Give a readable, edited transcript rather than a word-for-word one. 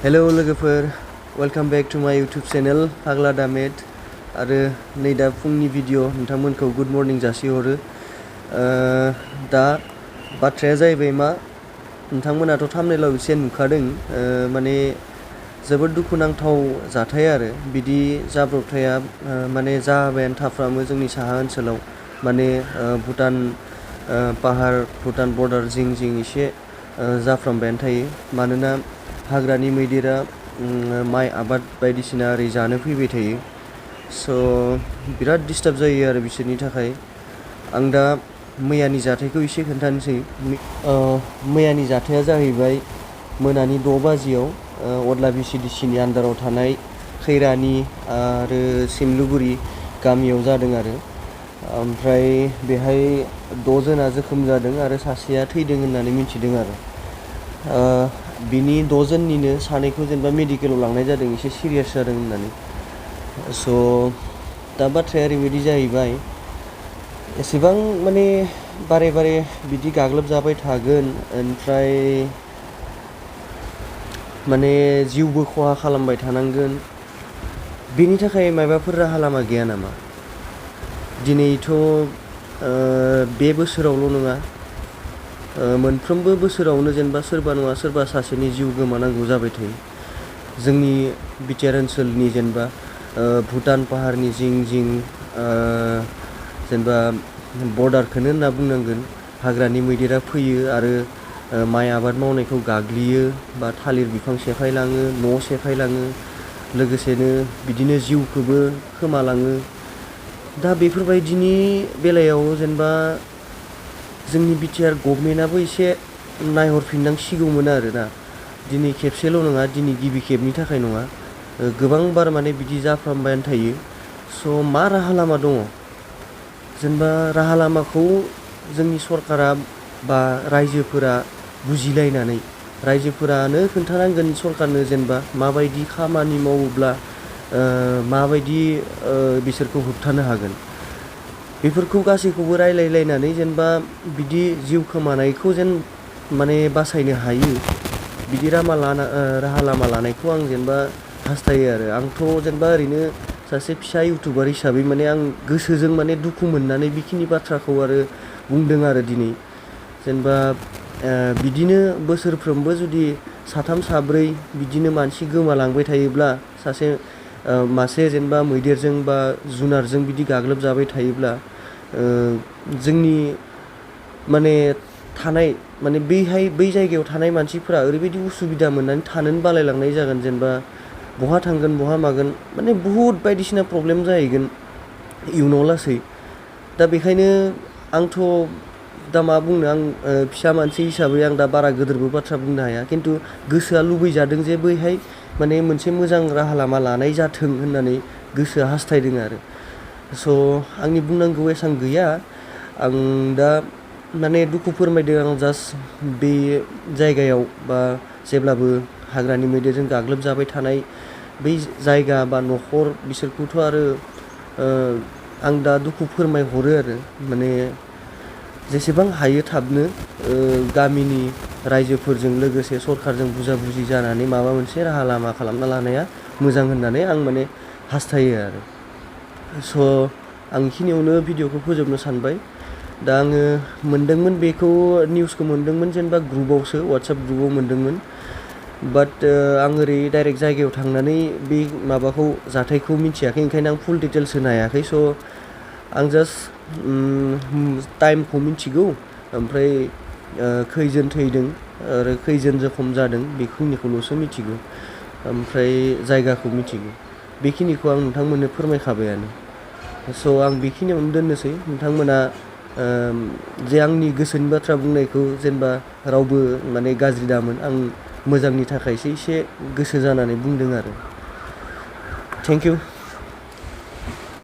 Hello लोगोफोर, welcome back to माय YouTube channel फाग्ला दामेट आरो नै दा फुंनि भिडिअ नोंथांमोनखौ गुड मर्निं जासिहरो। दा बाथ्राया जाहैबाय मा नोंथांमोनाथ' थाम्बनेइलाव एसे नुखादों, माने जोबोद दुखुनांथाव जाथाय आरो बिदि जाब्रबथाया माने जाबायानो थाफ्रामो जोंनि साहा ओनसोलाव, माने भुटान पाहार भुटान बर्डार जिं जिं एसे जाफ्रामबायानो थायो। मानोना हाग्रानि मैदेरा माइ आबाद बायदिसिना ओरै जानो फैबाय थायो। स' बिराद डिस्टार्ब जायो आरो बिसोरनि थाखाय। आं दा मैयानि जाथायखौ एसे खोन्थानोसै। मैयानि जाथाया जाहैबाय मोनानि 6 बाजियाव अदला VCDCनि आन्दाराव थानाय खैरानि आरो सिमलुगुरि गामियाव जादों आरो। ओमफ्राय बेहाय 6 जना जोखोम जादों आरो सासेया थैदों होननानै मिथिदों आरो। बिनि 6 जननिनो सानैखौ जेनेबा मेडिकेलाव लांनाय जादों, एसे सिरियास जादों होननानै। स' दा बाथ्राया ओरैबायदि जाहैबाय, एसेबां माने बारे बारे बिदि गाग्लोबजाबाय थागोन, ओमफ्राय माने जिउबो खहा खालामबाय थानांगोन, बेनि थाखाय माबाफोर राहा लामा गैया नामा? दिनैथ' बे बोसोरावल' नङा, मोनफ्रोमबो बोसोरावनो जेनेबा सोरबा नङा सोरबा सासेनि जिउ गोमानांगौ जाबाय थायो। जोंनि बिटिआर ओनसोलनि जेनेबा भुटान पाहारनि जिं जिं जेनेबा बर्डारखौनो होनना बुंनांगोन। हाग्रानि मैदेरा फैयो आरो माइ आबाद मावनायखौ गाग्लियो बा थालिर बिफां सेफायलाङो, न' सेफायलाङो, लोगोसेनो बिदिनो जिउखौबो खोमालाङो। दा बेफोरबायदिनि बेलायाव जेनेबा जोंनि बिटिआर गभर्नमेन्टआबो एसे नायहरफिननांसिगौमोन आरोना। दिनै खेबसेल' नङा, दिनै गिबि खेबनि थाखाय नङा, गोबांबार माने बिदि जाफ्रामबायानो थायो। स' मा राहा लामा दङ? जेनेबा राहा लामाखौ जोंनि सरकारा बा रायजोफोरा बुजिलायनानै रायजोफोरानो खोन्थानांगोन सरकारनो, जेनेबा माबायदि खामानि मावोब्ला माबायदि बिसोरखौ होबथानो हागोन। बेफोरखौ गासैखौबो रायलायलायनानै जेनेबा बिदि जिउ खोमानायखौ जेन माने बासायनो हायो, बिदि राहा लामा लानायखौ आं जेनेबा हास्थायो आरो। आंथ' जेनेबा ओरैनो सासे फिसा इउटुबार हिसाबै माने आं गोसोजों माने दुखु मोननानै बेखिनि बाथ्राखौ आरो बुंदों आरो दिनै। जेनेबा बिदिनो बोसोरफ्रोमबो जुदि साथाम साब्रै बिदिनो मानसि गोमालांबाय थायोब्ला, मासे जेनेबा मैदेरजों बा जुनारजों बिदि गाग्लोबजाबाय थायोब्ला, जोंनि माने थानाय माने बै जायगायाव थानाय मानसिफोरा ओरैबायदि उसुबिदा मोननानै थानोनो बालायलांनाय जागोन। जेनेबा बहा थांगोन बहा मागोन, माने बुहुद बायदिसिना प्रब्लेम जाहैगोन इयुनाव लासै। दा बेखायनो आंथ' दा मा बुंनो, आं फिसा मानसि हिसाबै आं दा बारा गोदोरबो बाथ्रा बुंनो हाया, खिन्थु गोसोआ लुबैजादों जे बैहाय माने मोनसे मोजां राहा लामा लानाय जाथों होननानै गोसोआ हास्थायदों आरो। स' आंनि बुंनांगौ एसां गैया। आं दा माने दुखु फोरमायदों आं जास्ट बे जायगायाव बा जेब्लाबो हाग्रानि मैदेरजों गाग्लोबजाबाय थानाय बै जायगा बा न'खर, बिसोरखौथ' आरो आं दा दुखु फोरमायहरो आरो। माने जेसेबां हायो थाबनो गामिनि रायजोफोरजों लोगोसे सरकारजों बुजाबुजि जानानै माबा मोनसे राहा लामा खालामना लानाया मोजां होननानै आं माने हास्थायो आरो। स' आं बेखिनियावनो भिडिअखौ फोजोबनो सानबाय। दा आङो मोनदोंमोन, बेखौ निउसखौ मोनदोंमोन जेनेबा ग्रुपावसो, वाट्सएप ग्रुपाव मोनदोंमोन। बाट आं ओरै डाइरेक्ट जायगायाव थांनानै बे माबाखौ जाथायखौ मिथियाखै, ओंखायनो आं फुल डिटेल्स होनो हायाखै। स' आं जास्ट टाइमखौ मिथिगौ, ओमफ्राय खैजोन थैदों आरो खैजोन जखम जादों बेखिनिखौल'सो मिथिगौ, ओमफ्राय जायगाखौ मिथिगौ। बेखिनिखौ आं नोंथांमोननो फोरमायखाबायानो। स' आं बेखिनियावनो दोननोसै। नोंथांमोना जे आंनि गोसोनि बाथ्रा बुंनायखौ जेनेबा रावबो माने गाज्रि दामोन, आं मोजांनि थाखायसो एसे गोसो जानानै बुंदों आरो। Thank you.